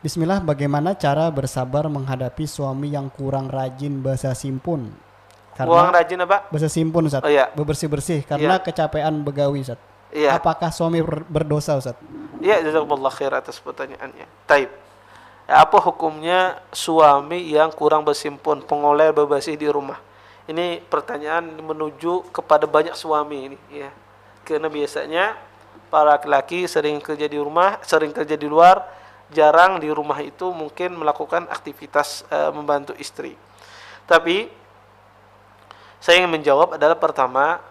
Bismillah, bagaimana cara bersabar menghadapi suami yang kurang rajin bahasa simpun? Uang Karena rajin apa? bahasa simpun, Ustaz, Oh iya, bebersih-bersih karena iya, kecapean begawi, Ustaz. iya, Apakah suami berdosa, Ustaz? iya. Jazakumullah khair atas pertanyaannya. Taib. Apa hukumnya suami yang kurang bersimpun, pengoleh bebersih di rumah? Ini pertanyaan menuju kepada banyak suami ini, ya. Karena biasanya para laki-laki sering kerja di rumah, sering kerja di luar, jarang di rumah itu mungkin melakukan aktivitas membantu istri. Tapi saya ingin menjawab adalah pertama,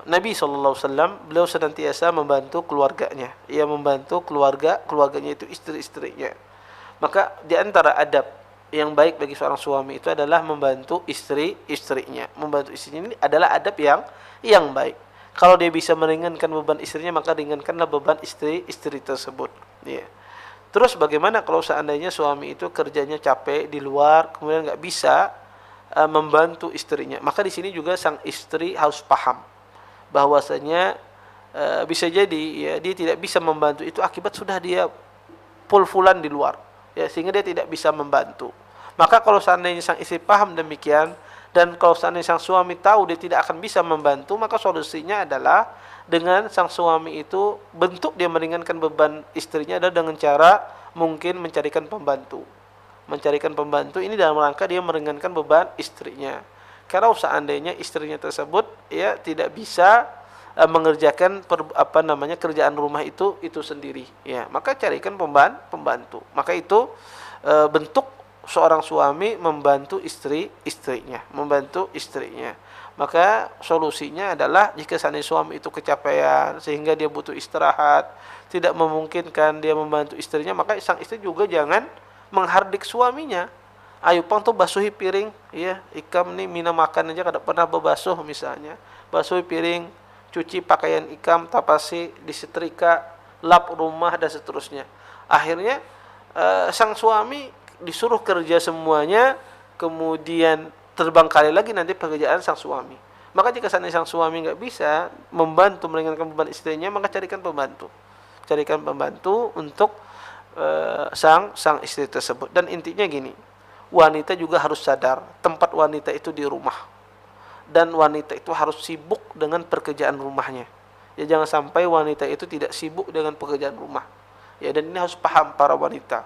Nabi SAW beliau senantiasa membantu keluarganya. Ia membantu keluarganya itu istri-istrinya. Maka di antara adab yang baik bagi seorang suami itu adalah membantu istri-istrinya. Membantu istrinya ini adalah adab yang baik. Kalau dia bisa meringankan beban istrinya, maka ringankanlah beban istri-istri tersebut. Ya. Terus bagaimana kalau seandainya suami itu kerjanya capek di luar, kemudian nggak bisa membantu istrinya? Maka di sini juga sang istri harus paham bahwasanya bisa jadi ya dia tidak bisa membantu itu akibat sudah dia full-fullan di luar, ya, sehingga dia tidak bisa membantu. Maka kalau seandainya sang istri paham demikian, dan kalau seandainya sang suami tahu dia tidak akan bisa membantu, maka solusinya adalah dengan sang suami itu bentuk dia meringankan beban istrinya adalah dengan cara mungkin mencarikan pembantu. Mencarikan pembantu ini dalam rangka dia meringankan beban istrinya. Kalau seandainya istrinya tersebut ya tidak bisa mengerjakan kerjaan rumah itu sendiri, ya, maka carikan pembantu. Maka itu bentuk seorang suami membantu istrinya. Maka solusinya adalah jika seandainya suami itu kecapean sehingga dia butuh istirahat, tidak memungkinkan dia membantu istrinya, maka sang istri juga jangan menghardik suaminya. Ayo pang tuh basuhi piring, ya, ikam nih mina makan aja kada pernah berbasuh misalnya. Basuhi piring, cuci pakaian ikam, tapasi, disetrika, lap rumah dan seterusnya. Akhirnya sang suami disuruh kerja semuanya, kemudian terbengkalai lagi nanti pekerjaan sang suami. Maka jika seandainya sang suami nggak bisa membantu meringankan beban istrinya, maka carikan pembantu. Carikan pembantu untuk sang istri tersebut. Dan intinya gini, wanita juga harus sadar tempat wanita itu di rumah, dan wanita itu harus sibuk dengan pekerjaan rumahnya. Ya, jangan sampai wanita itu tidak sibuk dengan pekerjaan rumah. Ya, dan ini harus paham para wanita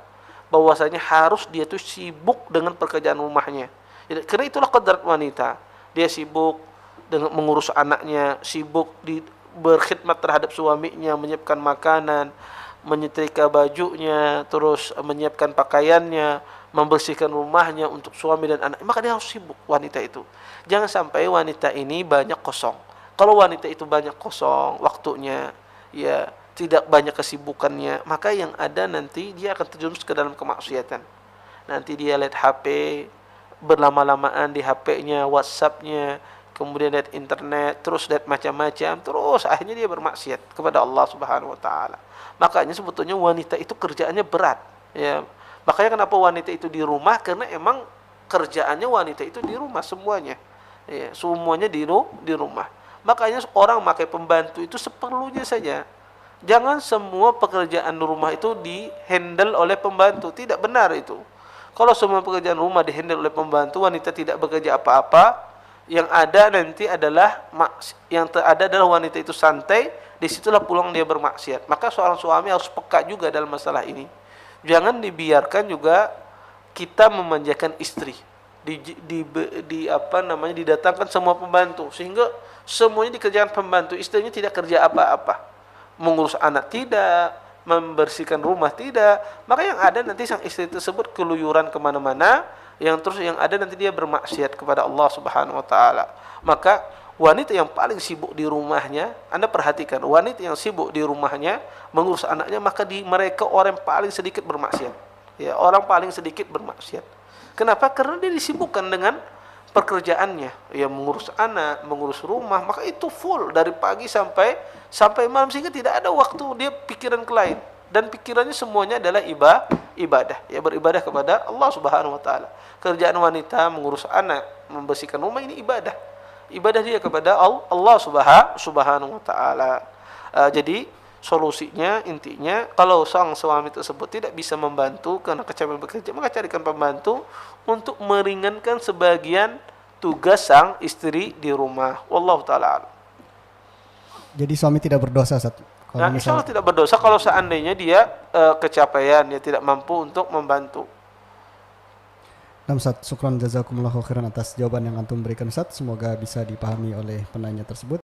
bahwasanya harus dia tuh sibuk dengan pekerjaan rumahnya. Ya, karena itulah kodrat wanita. Dia sibuk dengan mengurus anaknya, sibuk berkhidmat terhadap suaminya, menyiapkan makanan, menyetrika bajunya, terus menyiapkan pakaiannya, membersihkan rumahnya untuk suami dan anak. Maka dia harus sibuk wanita itu. Jangan sampai wanita ini banyak kosong. Kalau wanita itu banyak kosong waktunya, ya, tidak banyak kesibukannya, maka yang ada nanti dia akan terjerumus ke dalam kemaksiatan. Nanti dia lihat HP, berlama-lamaan di HP-nya, WhatsApp-nya, kemudian lihat internet, terus lihat macam-macam, terus akhirnya dia bermaksiat kepada Allah Subhanahu wa taala. Makanya sebetulnya wanita itu kerjaannya berat, ya. Makanya kenapa wanita itu di rumah, karena emang kerjaannya wanita itu di rumah semuanya. Ya, semuanya di rumah. Makanya orang pakai pembantu itu seperlunya saja. Jangan semua pekerjaan rumah itu dihandle oleh pembantu, tidak benar itu. Kalau semua pekerjaan rumah dihandle oleh pembantu, wanita tidak bekerja apa-apa, yang ada nanti adalah wanita itu santai, disitulah pulang dia bermaksiat. Maka seorang suami harus peka juga dalam masalah ini. Jangan dibiarkan juga kita memanjakan istri. Didatangkan semua pembantu sehingga semuanya dikerjakan pembantu, istrinya tidak kerja apa-apa. Mengurus anak tidak, membersihkan rumah tidak. Maka yang ada nanti sang istri tersebut keluyuran kemana-mana, yang ada nanti dia bermaksiat kepada Allah Subhanahu wa taala. Maka wanita yang paling sibuk di rumahnya, Anda perhatikan, wanita yang sibuk di rumahnya mengurus anaknya, maka mereka orang yang paling sedikit bermaksiat. Ya, orang paling sedikit bermaksiat. Kenapa? Karena dia disibukkan dengan pekerjaannya, ya, mengurus anak, mengurus rumah, maka itu full dari pagi sampai malam, sehingga tidak ada waktu dia pikiran ke lain, dan pikirannya semuanya adalah ibadah, ya, beribadah kepada Allah Subhanahu wa taala. Kerjaan wanita mengurus anak, membersihkan rumah, ini ibadah dia kepada Allah Subhanahu wa taala. Jadi Solusinya intinya kalau sang suami tersebut tidak bisa membantu karena kecapean bekerja, maka carikan pembantu untuk meringankan sebagian tugas sang istri di rumah. Wallahu taala. Jadi suami tidak berdosa, Ustaz. Kalau Nah, insya Allah tidak berdosa kalau seandainya dia kecapean, dia tidak mampu untuk membantu. Nah, Ustaz, syukran jazakumullahu khairan atas jawaban yang antum berikan, Ustaz. Semoga bisa dipahami oleh penanya tersebut.